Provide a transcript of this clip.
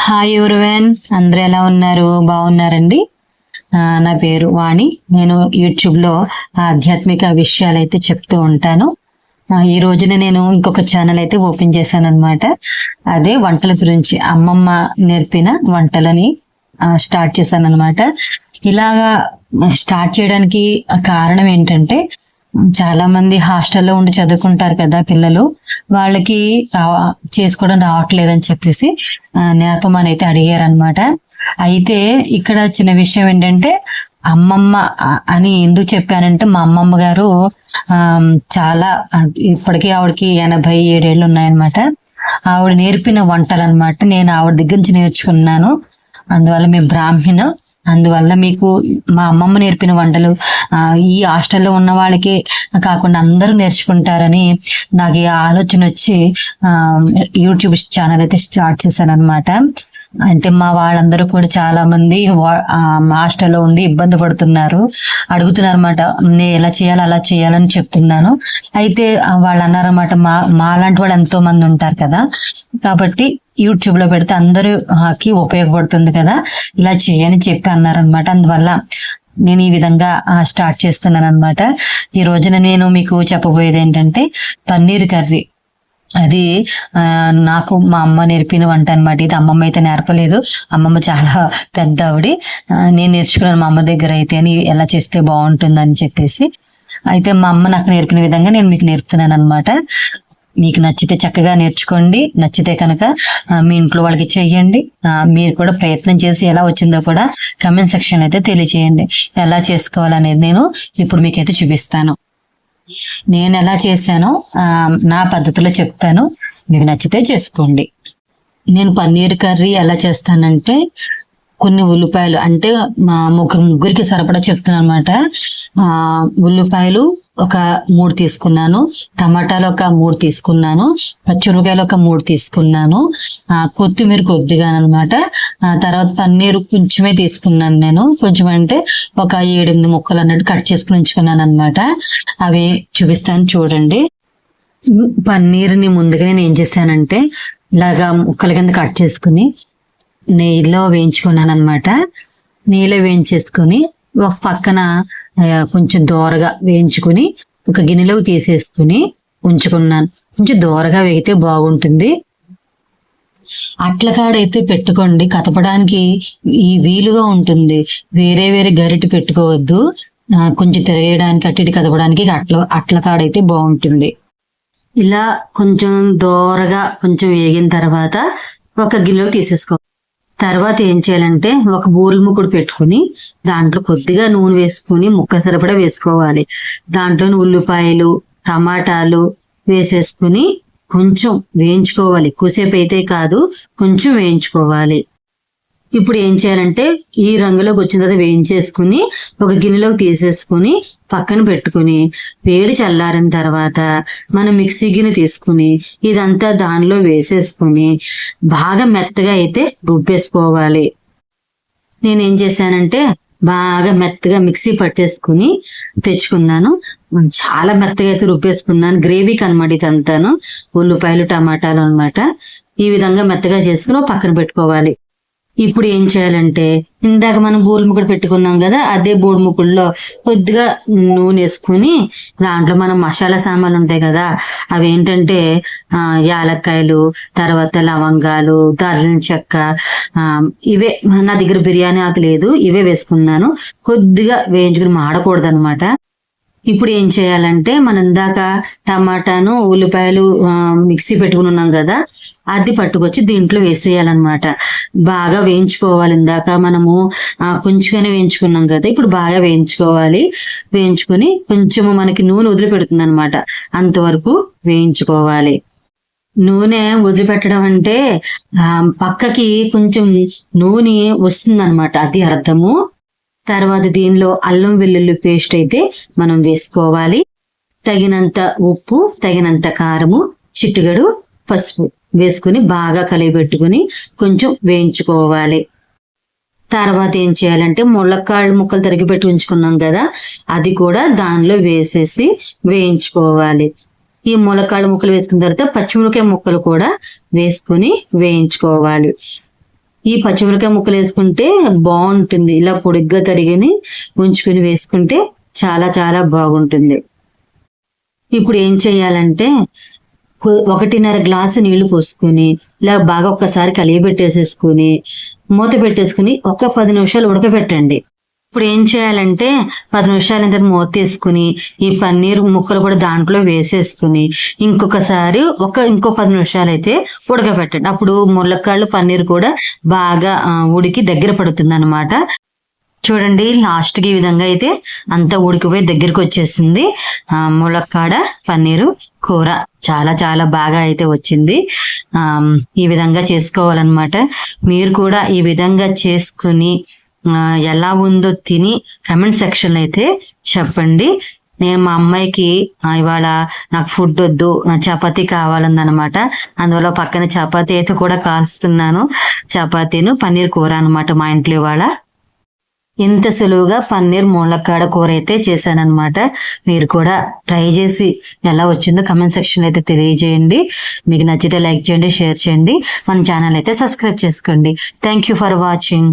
Hi everyone, అందరూ ఎలా ఉన్నారు? బాగున్నారండి. నా పేరు వాణి. నేను యూట్యూబ్లో ఆధ్యాత్మిక విషయాలు అయితే చెప్తూ ఉంటాను. ఈ రోజున నేను ఇంకొక ఛానల్ అయితే ఓపెన్ చేశాను అనమాట. అదే వంటల గురించి, అమ్మమ్మ నేర్పిన వంటలని స్టార్ట్ చేశాను అనమాట. ఇలాగా స్టార్ట్ చేయడానికి కారణం ఏంటంటే, చాలా మంది హాస్టల్లో ఉండి చదువుకుంటారు కదా పిల్లలు, వాళ్ళకి చేసుకోవడం రావట్లేదని చెప్పేసి నేర్పమని అయితే అడిగారు అనమాట. అయితే ఇక్కడ చిన్న విషయం ఏంటంటే, అమ్మమ్మ అని ఎందుకు చెప్పానంటే, మా అమ్మమ్మ గారు చాలా ఇప్పటికీ ఆవిడకి 87 ఉన్నాయన్నమాట. ఆవిడ నేర్పిన వంటలు అనమాట. నేను ఆవిడ దగ్గర నుంచి నేర్చుకున్నాను. అందువల్ల మేము బ్రాహ్మణ, అందువల్ల మీకు మా అమ్మమ్మ నేర్పిన వంటలు ఈ హాస్టల్లో ఉన్న వాళ్ళకే కాకుండా అందరూ నేర్చుకుంటారని నాకు ఈ ఆలోచన వచ్చి యూట్యూబ్ ఛానల్ అయితే స్టార్ట్ చేశాను అనమాట. అంటే మా వాళ్ళందరూ కూడా చాలా మంది హాస్టల్లో ఉండి ఇబ్బంది పడుతున్నారు, అడుగుతున్నారు అనమాట. నేను ఎలా చేయాలి అలా చేయాలని చెప్తున్నాను. అయితే వాళ్ళు అన్నారన్నమాట, మాలాంటి వాళ్ళు ఎంతో మంది ఉంటారు కదా, కాబట్టి యూట్యూబ్ లో పెడితే అందరికి ఉపయోగపడుతుంది కదా, ఇలా చేయని చెప్పి అన్నారనమాట. అందువల్ల నేను ఈ విధంగా స్టార్ట్ చేస్తున్నాను అనమాట. ఈ రోజున నేను మీకు చెప్పబోయేది ఏంటంటే, పన్నీర్ కర్రీ. అది నాకు మా అమ్మ నేర్పిన వంట అనమాట. ఇది అమ్మమ్మ అయితే నేర్పలేదు, అమ్మమ్మ చాలా పెద్ద ఆవిడ. నేను నేర్చుకున్నాను మా అమ్మ దగ్గర అయితే, అని ఎలా చేస్తే బాగుంటుందని చెప్పేసి. అయితే మా అమ్మ నాకు నేర్పిన విధంగా నేను మీకు నేర్పుతున్నాను అనమాట. మీకు నచ్చితే చక్కగా నేర్చుకోండి, నచ్చితే కనుక మీ ఇంట్లో వాళ్ళకి చెయ్యండి. మీరు కూడా ప్రయత్నం చేసి ఎలా వచ్చిందో కూడా కమెంట్ సెక్షన్ అయితే తెలియచేయండి. ఎలా చేసుకోవాలనేది నేను ఇప్పుడు మీకైతే చూపిస్తాను. నేను ఎలా చేశానో నా పద్ధతిలో చెప్తాను, మీకు నచ్చితే చేసుకోండి. నేను పన్నీర్ కర్రీ ఎలా చేస్తానంటే, కొన్ని ఉల్లిపాయలు, అంటే మా ముగ్గురికి సరిపడా చెప్తున్నాను అనమాట. ఉల్లిపాయలు ఒక 3 తీసుకున్నాను, టమాటాలు ఒక 3 తీసుకున్నాను, పచ్చిమిరపకాయలు ఒక 3 తీసుకున్నాను, కొత్తిమీర కొద్దిగా అనమాట. తర్వాత పన్నీరు కొంచెమే తీసుకున్నాను నేను, కొంచెం అంటే ఒక 7-8 ముక్కలు అన్నట్టు కట్ చేసుకుని ఉంచుకున్నాను అనమాట. అవి చూపిస్తాను చూడండి. పన్నీర్ని ముందుగా నేను ఏం చేశానంటే, ఇలాగా ముక్కల కింద కట్ చేసుకుని నెయ్యిలో వేయించుకున్నాను అనమాట. నెయ్యిలో వేయించేసుకుని ఒక పక్కన కొంచెం దోరగా వేయించుకుని ఒక గిన్నెలోకి తీసేసుకుని ఉంచుకున్నాను. కొంచెం దోరగా వేగితే బాగుంటుంది. అట్ల కాడైతే పెట్టుకోండి, కదపడానికి ఈ వీలుగా ఉంటుంది. వేరే వేరే గరిటె పెట్టుకోవద్దు, కొంచెం తిరగడానికి అటు ఇటు కదపడానికి అట్ల కాడైతే బాగుంటుంది. ఇలా కొంచెం దోరగా కొంచెం వేగిన తర్వాత ఒక గిన్నెలోకి తీసేసుకో. తర్వాత ఏం చేయాలంటే, ఒక బూరెల ముక్కుడు పెట్టుకుని దాంట్లో కొద్దిగా నూనె వేసుకుని ముక్క సరిపడా వేసుకోవాలి. దాంట్లో ఉల్లిపాయలు టమాటాలు వేసేసుకుని కొంచెం వేయించుకోవాలి. ఎక్కువసేపు అయితే కాదు, కొంచెం వేయించుకోవాలి. ఇప్పుడు ఏం చేయాలంటే, ఈ రంగులోకి వచ్చిన తర్వాత వేయించేసుకుని ఒక గిన్నెలోకి తీసేసుకుని పక్కన పెట్టుకుని, వేడి చల్లారిన తర్వాత మనం మిక్సీ గిన్నె తీసుకుని ఇదంతా దానిలో వేసేసుకుని బాగా మెత్తగా అయితే రుబ్బేసుకోవాలి. నేనేం చేశానంటే, బాగా మెత్తగా మిక్సీ పట్టేసుకుని తెచ్చుకున్నాను. చాలా మెత్తగా అయితే రుబ్బేసుకున్నాను, గ్రేవీకి అనమాట ఇదంతాను. ఉల్లిపాయలు టమాటాలు అనమాట. ఈ విధంగా మెత్తగా చేసుకుని పక్కన పెట్టుకోవాలి. ఇప్పుడు ఏం చేయాలంటే, ఇందాక మనం బూరెల ముక్కడు పెట్టుకున్నాం కదా, అదే బూరెల ముక్కడులో కొద్దిగా నూనె వేసుకుని దాంట్లో మనం మసాలా సామాన్లు ఉంటాయి కదా, అవి ఏంటంటే యాలక్కాయలు, తర్వాత లవంగాలు, దాల్చిన చెక్క, ఇవే. నా దగ్గర బిర్యానీ ఆకు లేదు, ఇవే వేసుకున్నాను. కొద్దిగా వేయించుకుని మాడకూడదు అనమాట. ఇప్పుడు ఏం చేయాలంటే, మనం ఇందాక టమాటాను ఉల్లిపాయలు మిక్సీ పెట్టుకుని ఉన్నాం కదా, అది పట్టుకొచ్చి దీంట్లో వేసేయాలన్నమాట. బాగా వేయించుకోవాలి. ఇందాక మనము కొంచెంగానే వేయించుకున్నాం కదా, ఇప్పుడు బాగా వేయించుకోవాలి. వేయించుకొని కొంచెము మనకి నూనె వదిలిపెడుతుంది అనమాట, అంతవరకు వేయించుకోవాలి. నూనె వదిలిపెట్టడం అంటే పక్కకి కొంచెం నూనె వస్తుంది అనమాట, అది అర్థము. తర్వాత దీనిలో అల్లం వెల్లుల్లి పేస్ట్ అయితే మనం వేసుకోవాలి. తగినంత ఉప్పు, తగినంత కారము, చిటికెడు పసుపు వేసుకుని బాగా కలిపెట్టుకుని కొంచెం వేయించుకోవాలి. తర్వాత ఏం చేయాలంటే, ములక్కాళ్ళు ముక్కలు తరిగి పెట్టి ఉంచుకున్నాం కదా, అది కూడా దానిలో వేసేసి వేయించుకోవాలి. ఈ ములక్కాళ్ళ ముక్కలు వేసుకున్న తర్వాత పచ్చిమిరపకాయ ముక్కలు కూడా వేసుకుని వేయించుకోవాలి. ఈ పచ్చిమిరకాయ ముక్కలు వేసుకుంటే బాగుంటుంది. ఇలా పొడిగ్గా తరిగిని ఉంచుకుని వేసుకుంటే చాలా చాలా బాగుంటుంది. ఇప్పుడు ఏం చేయాలంటే 1.5 గ్లాసు నీళ్లు పోసుకుని ఇలా బాగా ఒక్కసారి కలిగి పెట్టేసేసుకుని మూత పెట్టేసుకుని ఒక 10 నిమిషాలు ఉడకబెట్టండి. ఇప్పుడు ఏం చేయాలంటే 10 నిమిషాల తర్వాత మూత తీసుకుని ఈ పన్నీర్ ముక్కలు కూడా దాంట్లో వేసేసుకుని ఇంకొకసారి ఇంకో 10 నిమిషాలు అయితే ఉడకబెట్టండి. అప్పుడు ములక్కాళ్ళు పన్నీర్ కూడా బాగా ఉడికి దగ్గర పడుతుంది అన్నమాట. చూడండి, లాస్ట్కి ఈ విధంగా అయితే అంతా ఉడికిపోయి దగ్గరికి వచ్చేసింది. ములక్కాడ పన్నీరు కూర చాలా చాలా బాగా అయితే వచ్చింది. ఈ విధంగా చేసుకోవాలన్నమాట. మీరు కూడా ఈ విధంగా చేసుకుని ఎలా ఉందో తిని కమెంట్ సెక్షన్ అయితే చెప్పండి. నేను మా అమ్మాయికి ఇవాళ నాకు ఫుడ్ వద్దు, చపాతీ కావాలందనమాట. అందువల్ల పక్కన చపాతీ అయితే కూడా కాల్స్తున్నాను. చపాతీను పన్నీర్ కూర అనమాట మా ఇంట్లో ఇవాళ. ఇంత సులువుగా పన్నీర్ ములక్కాడ కూర అయితే చేశానన్నమాట. మీరు కూడా ట్రై చేసి ఎలా వచ్చిందో కమెంట్ సెక్షన్ అయితే తెలియజేయండి. మీకు నచ్చితే లైక్ చేయండి, షేర్ చేయండి, మన ఛానల్ అయితే సబ్స్క్రైబ్ చేసుకోండి. Thank you for watching.